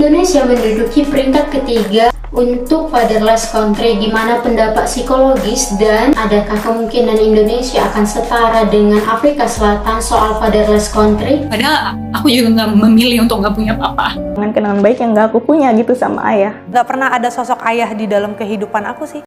Indonesia menduduki peringkat ketiga untuk fatherless country, di mana pendapat psikologis dan adakah kemungkinan Indonesia akan setara dengan Afrika Selatan soal fatherless country? Padahal aku juga nggak memilih untuk nggak punya papa. Dengan kenangan baik yang nggak aku punya gitu sama ayah. Nggak pernah ada sosok ayah di dalam kehidupan aku sih.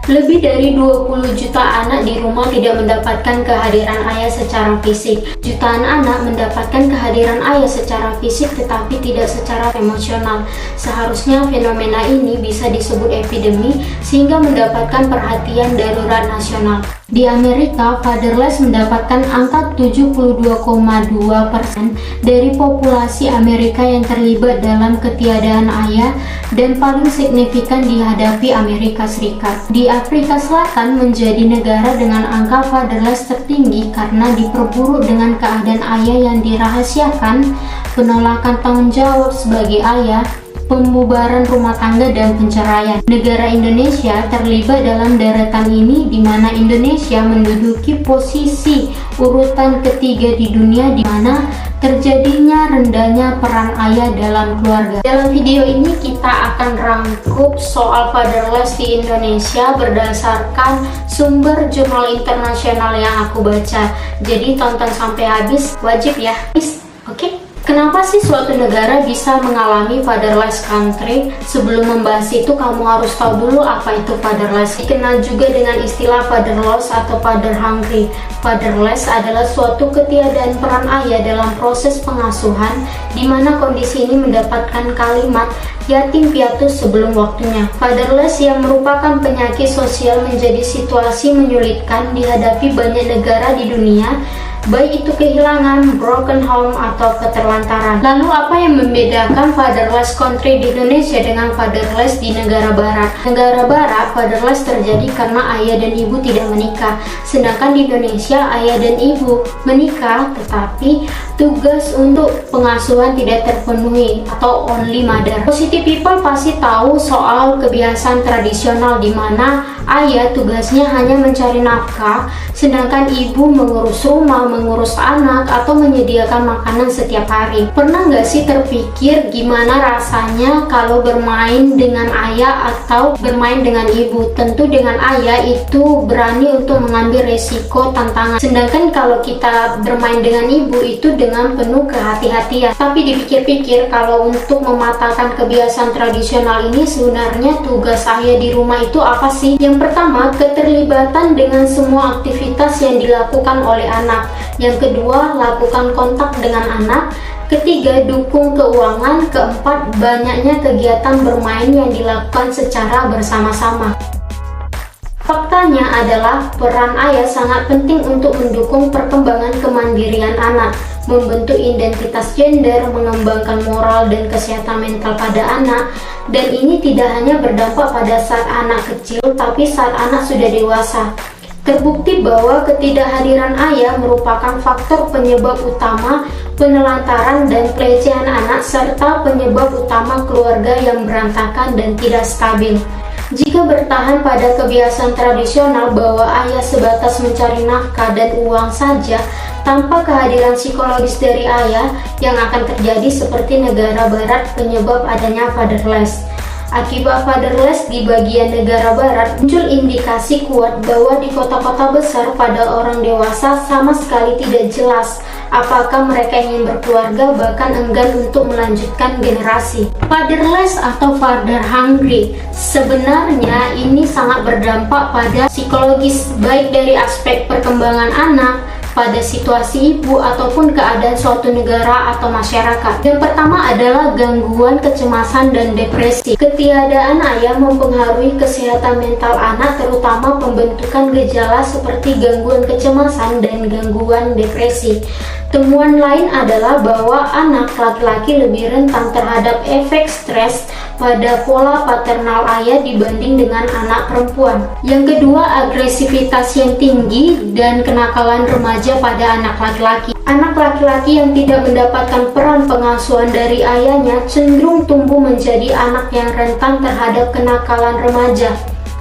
Lebih dari 20 juta anak di rumah tidak mendapatkan kehadiran ayah secara fisik. Jutaan anak mendapatkan kehadiran ayah secara fisik tetapi tidak secara emosional. Seharusnya fenomena ini bisa disebut epidemi sehingga mendapatkan perhatian darurat nasional. Di Amerika, fatherless mendapatkan angka 72,2% dari populasi Amerika yang terlibat dalam ketiadaan ayah dan paling signifikan dihadapi Amerika Serikat. Di Afrika Selatan menjadi negara dengan angka fatherless tertinggi karena diperburuk dengan keadaan ayah yang dirahasiakan, penolakan tanggung jawab sebagai ayah, pembubaran rumah tangga dan penceraian. Negara Indonesia terlibat dalam deretan ini, di mana Indonesia menduduki posisi urutan ketiga di dunia, di mana terjadinya rendahnya peran ayah dalam keluarga. Dalam video ini kita akan rangkup soal fatherless di Indonesia berdasarkan sumber jurnal internasional yang aku baca. Jadi tonton sampai habis, wajib ya. Oke? Kenapa sih suatu negara bisa mengalami fatherless country? Sebelum membahas itu, kamu harus tahu dulu apa itu fatherless. Dikenal juga dengan istilah fatherless atau father hungry. Fatherless adalah suatu ketiadaan peran ayah dalam proses pengasuhan, di mana kondisi ini mendapatkan kalimat yatim piatu sebelum waktunya. Fatherless yang merupakan penyakit sosial menjadi situasi menyulitkan dihadapi banyak negara di dunia, baik itu kehilangan, broken home, atau keterlantaran. Lalu apa yang membedakan fatherless country di Indonesia dengan fatherless di negara barat? Negara barat, fatherless terjadi karena ayah dan ibu tidak menikah. Sedangkan di Indonesia, ayah dan ibu menikah, tetapi tugas untuk pengasuhan tidak terpenuhi atau only mother. Positive people pasti tahu soal kebiasaan tradisional di mana ayah tugasnya hanya mencari nafkah, sedangkan ibu mengurus rumah, mengurus anak, atau menyediakan makanan setiap hari. Pernah nggak sih terpikir gimana rasanya kalau bermain dengan ayah atau bermain dengan ibu? Tentu dengan ayah itu berani untuk mengambil resiko tantangan, sedangkan kalau kita bermain dengan ibu itu dengan penuh kehati-hatian. Tapi dipikir-pikir, kalau untuk mematahkan kebiasaan tradisional ini, sebenarnya tugas ayah di rumah itu apa sih? Yang pertama, keterlibatan dengan semua aktivitas yang dilakukan oleh anak. Yang kedua, lakukan kontak dengan anak. Ketiga, dukung keuangan. Keempat, banyaknya kegiatan bermain yang dilakukan secara bersama-sama. Faktanya adalah peran ayah sangat penting untuk mendukung perkembangan kemandirian anak, membentuk identitas gender, mengembangkan moral dan kesehatan mental pada anak. Dan ini tidak hanya berdampak pada saat anak kecil, tapi saat anak sudah dewasa. Terbukti bahwa ketidakhadiran ayah merupakan faktor penyebab utama penelantaran dan pelecehan anak, serta penyebab utama keluarga yang berantakan dan tidak stabil. Jika bertahan pada kebiasaan tradisional bahwa ayah sebatas mencari nafkah dan uang saja, tanpa kehadiran psikologis dari ayah, yang akan terjadi seperti negara barat penyebab adanya fatherless. Akibat fatherless di bagian negara barat, muncul indikasi kuat bahwa di kota-kota besar pada orang dewasa sama sekali tidak jelas apakah mereka ingin berkeluarga, bahkan enggan untuk melanjutkan generasi. Fatherless atau father hungry, sebenarnya ini sangat berdampak pada psikologis, baik dari aspek perkembangan anak, pada situasi ibu, ataupun keadaan suatu negara atau masyarakat. Yang pertama adalah gangguan kecemasan dan depresi. Ketiadaan ayah mempengaruhi kesehatan mental anak, terutama pembentukan gejala seperti gangguan kecemasan dan gangguan depresi. Temuan lain adalah bahwa anak laki-laki lebih rentan terhadap efek stres pada pola paternal ayah dibanding dengan anak perempuan. Yang kedua, agresivitas yang tinggi dan kenakalan remaja pada anak laki-laki. Anak laki-laki yang tidak mendapatkan peran pengasuhan dari ayahnya cenderung tumbuh menjadi anak yang rentan terhadap kenakalan remaja,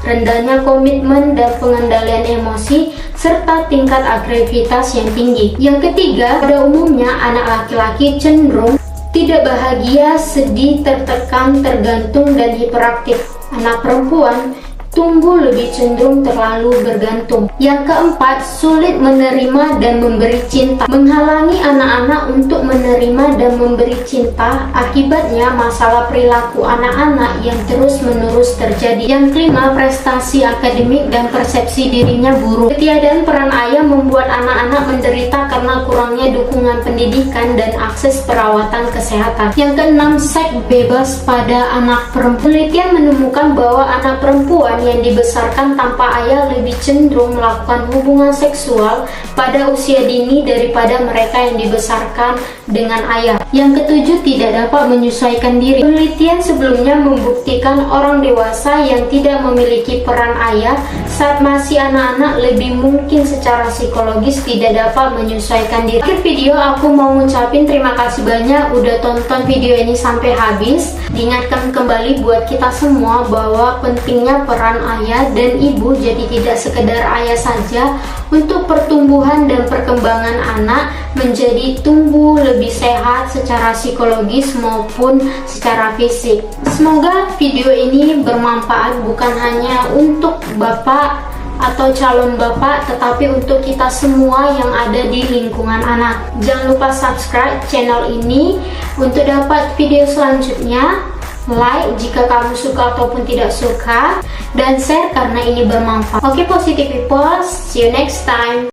rendahnya komitmen dan pengendalian emosi, serta tingkat agresivitas yang tinggi. Yang ketiga, pada umumnya anak laki-laki cenderung Tidak bahagia, sedih, tertekan, tergantung, dan hiperaktif. Anak perempuan tumbuh lebih cenderung terlalu bergantung. Yang keempat, sulit menerima dan memberi cinta. Menghalangi anak-anak untuk menerima dan memberi cinta, akibatnya masalah perilaku anak-anak yang terus-menerus terjadi. Yang kelima, prestasi akademik dan persepsi dirinya buruk. Ketiadaan peran ayah membuat anak-anak menderita karena kurangnya dukungan pendidikan dan akses perawatan kesehatan. Yang keenam, seks bebas pada anak perempuan. Penelitian menemukan bahwa anak perempuan yang dibesarkan tanpa ayah lebih cenderung melakukan hubungan seksual pada usia dini daripada mereka yang dibesarkan dengan ayah. Yang ketujuh, tidak dapat menyesuaikan diri. Penelitian sebelumnya membuktikan orang dewasa yang tidak memiliki peran ayah saat masih anak-anak lebih mungkin secara psikologis tidak dapat menyesuaikan diri. Akhir video, aku mau ngucapin terima kasih banyak udah tonton video ini sampai habis. Diingatkan kembali buat kita semua bahwa pentingnya peran ayah dan ibu, jadi tidak sekedar ayah saja untuk pertumbuhan dan perkembangan anak menjadi tumbuh lebih sehat secara psikologis maupun secara fisik. Semoga video ini bermanfaat bukan hanya untuk bapak atau calon bapak, tetapi untuk kita semua yang ada di lingkungan anak. Jangan lupa subscribe channel ini untuk dapat video selanjutnya. Like jika kamu suka ataupun tidak suka, dan share karena ini bermanfaat. Oke, positive people, see you next time.